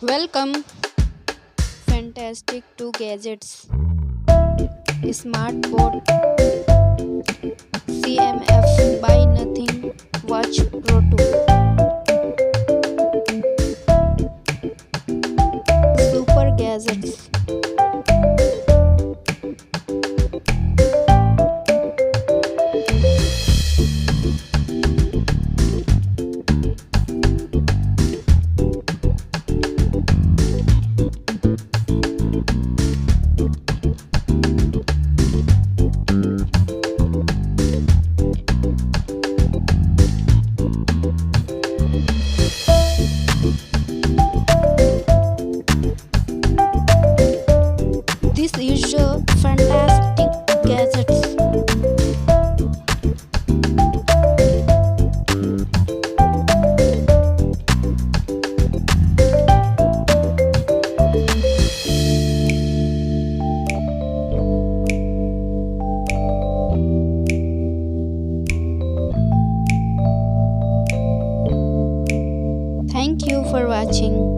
Welcome, fantastic to gadgets, smart board, CMF, buy nothing, watch Pro 2, super gadgets. This is a fantastic gadgets. Thank you for watching.